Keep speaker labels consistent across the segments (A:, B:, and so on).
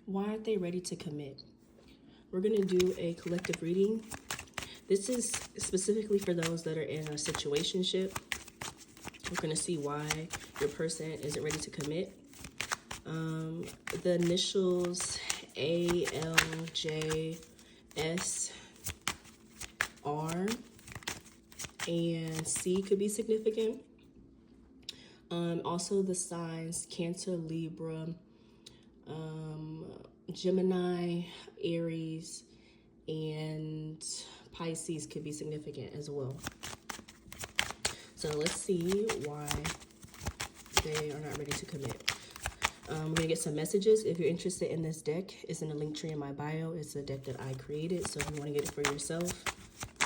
A: Why aren't they ready to commit? We're going to do a collective reading. This is specifically for those that are in a situationship. We're going to see why your person isn't ready to commit. The initials A, L, J, S, R, and C could be significant. Also the signs Cancer, Libra, Gemini, Aries, and Pisces could be significant as well. So let's see why they are not ready to commit. We're going to get some messages. If you're interested in this deck, it's in the link tree in my bio. It's a deck that I created. So if you want to get it for yourself,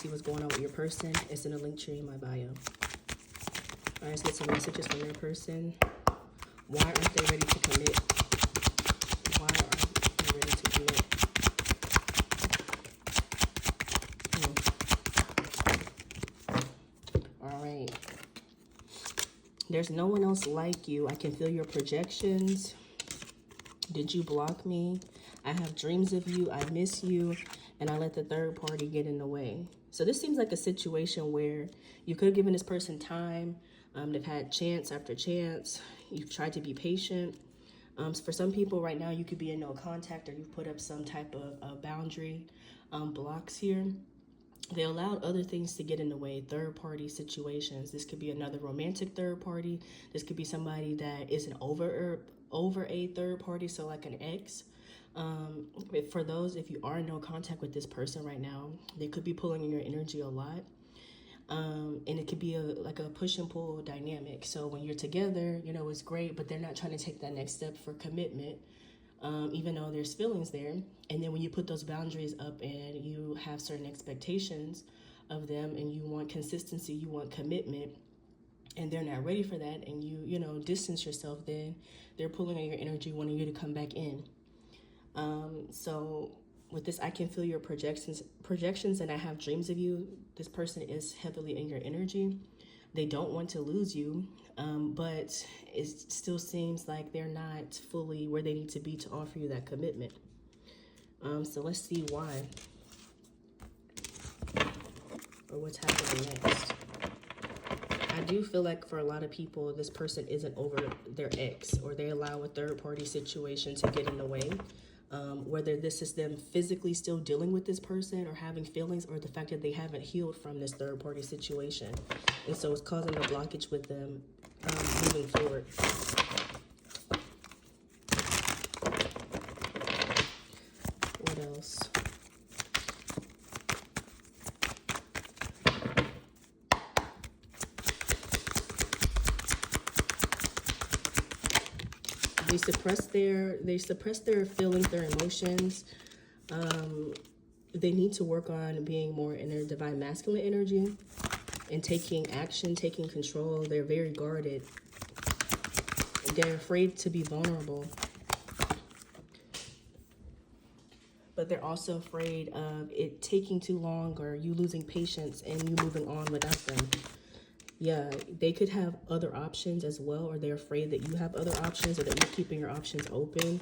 A: see what's going on with your person, it's in the link tree in my bio. All right, let's get some messages from your person. Why aren't they ready to commit? Why aren't they ready to commit? All right. There's no one else like you. I can feel your projections. Did you block me? I have dreams of you. I miss you. And I let the third party get in the way. So this seems like a situation where you could have given this person time. They've had chance after chance. You've tried to be patient. So for some people right now, you could be in no contact, or you've put up some type of boundary blocks here. They allowed other things to get in the way, third-party situations. This could be another romantic third party. This could be somebody that isn't over a third party, so like an ex. For those, if you are in no contact with this person right now, they could be pulling in your energy a lot. And it could be like a push and pull dynamic. So when you're together, you know, it's great, but they're not trying to take that next step for commitment. Even though there's feelings there. And then when you put those boundaries up and you have certain expectations of them and you want consistency, you want commitment, and they're not ready for that, and you know, distance yourself, then they're pulling on your energy, wanting you to come back in. So with this, I can feel your projections, and I have dreams of you. This person is heavily in your energy. They don't want to lose you, but it still seems like they're not fully where they need to be to offer you that commitment. So let's see why, or what's happening next. I do feel like for a lot of people, this person isn't over their ex, or they allow a third-party situation to get in the way. Whether this is them physically still dealing with this person or having feelings, or the fact that they haven't healed from this third-party situation. And so it's causing a blockage with them moving forward. What else? They suppress their feelings, their emotions. They need to work on being more in their divine masculine energy and taking action, taking control. They're very guarded. They're afraid to be vulnerable. But they're also afraid of it taking too long, or you losing patience and you moving on without them. Yeah, they could have other options as well, or they're afraid that you have other options, or that you're keeping your options open.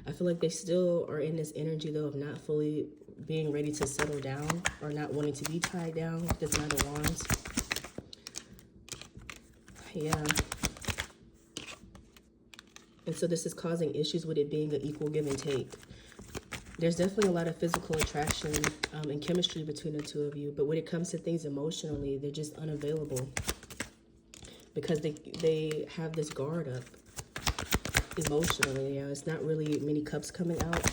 A: I feel like they still are in this energy, though, of not fully being ready to settle down, or not wanting to be tied down with this Knight of Wands. Yeah. And so this is causing issues with it being an equal give and take. There's definitely a lot of physical attraction and chemistry between the two of you. But when it comes to things emotionally, they're just unavailable. Because they have this guard up emotionally. You know, it's not really many cups coming out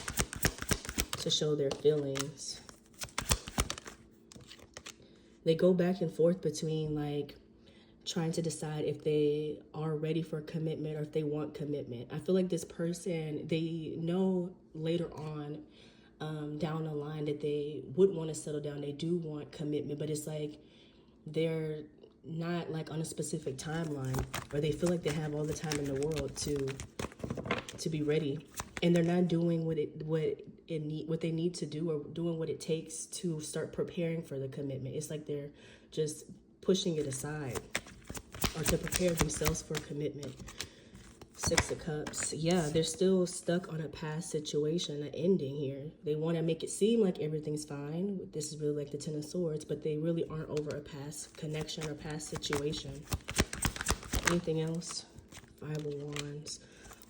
A: to show their feelings. They go back and forth between like trying to decide if they are ready for commitment or if they want commitment. I feel like this person, they know later on down the line that they would want to settle down. They do want commitment, but it's like they're not like on a specific timeline, or they feel like they have all the time in the world to be ready, and they're not doing what they need to do, or doing what it takes to start preparing for the commitment. It's like they're just pushing it aside, or to prepare themselves for commitment. Six of Cups. Yeah, they're still stuck on a past situation, an ending here. They want to make it seem like everything's fine. This is really like the Ten of Swords, but they really aren't over a past connection or past situation. Anything else? Five of Wands.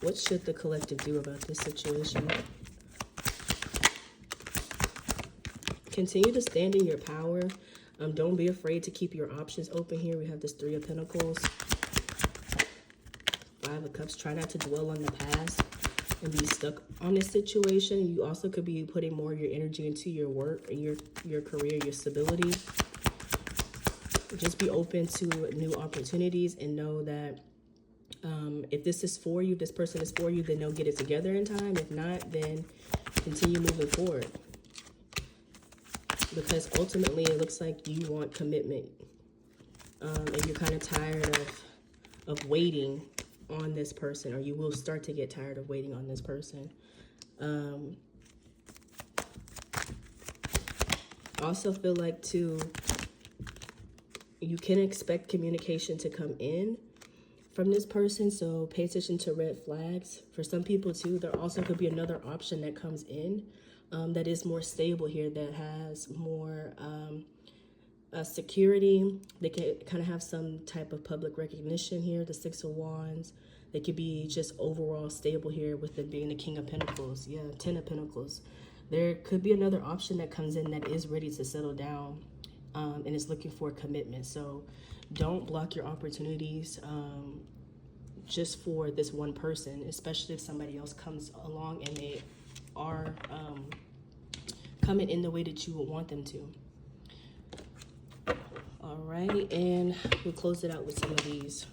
A: What should the collective do about this situation? Continue to stand in your power. Don't be afraid to keep your options open here. We have this Three of Pentacles. Five of Cups. Try not to dwell on the past and be stuck on this situation. You also could be putting more of your energy into your work, your career, your stability. Just be open to new opportunities and know that if this is for you, this person is for you, then they'll get it together in time. If not, then continue moving forward. Because ultimately, it looks like you want commitment. And you're kind of tired of waiting on this person, or you will start to get tired of waiting on this person. Also feel like, too, you can expect communication to come in from this person, so pay attention to red flags. For some people, too, there also could be another option that comes in that is more stable here, that has more security. They can kind of have some type of public recognition here, the Six of Wands. They could be just overall stable here with it being the King of Pentacles. Yeah, Ten of Pentacles. There could be another option that comes in that is ready to settle down and is looking for commitment. So don't block your opportunities just for this one person, especially if somebody else comes along and they are coming in the way that you would want them to. All right, and we'll close it out with some of these.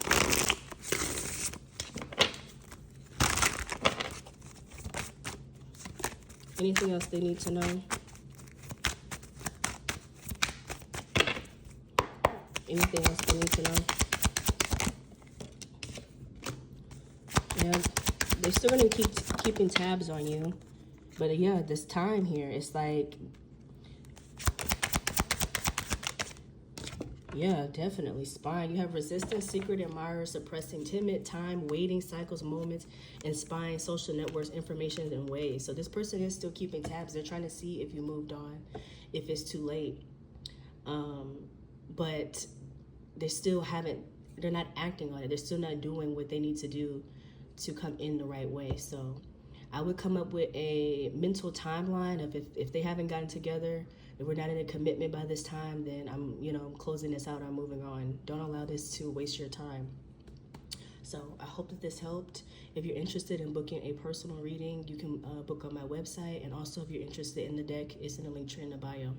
A: Anything else they need to know? Anything else they need to know? Yeah, they're still going to keep keeping tabs on you. But yeah, this time here, it's like, yeah, definitely spying. You have resistance, secret admirer, suppressing, timid, time, waiting, cycles, moments, and spying, social networks, information, and ways. So this person is still keeping tabs. They're trying to see if you moved on, if it's too late. But they still haven't, they're not acting on it. They're still not doing what they need to do to come in the right way. So I would come up with a mental timeline of if they haven't gotten together, if we're not in a commitment by this time, then I'm closing this out, I'm moving on. Don't allow this to waste your time. So I hope that this helped. If you're interested in booking a personal reading, you can book on my website. And also if you're interested in the deck, it's in the link tree in the bio.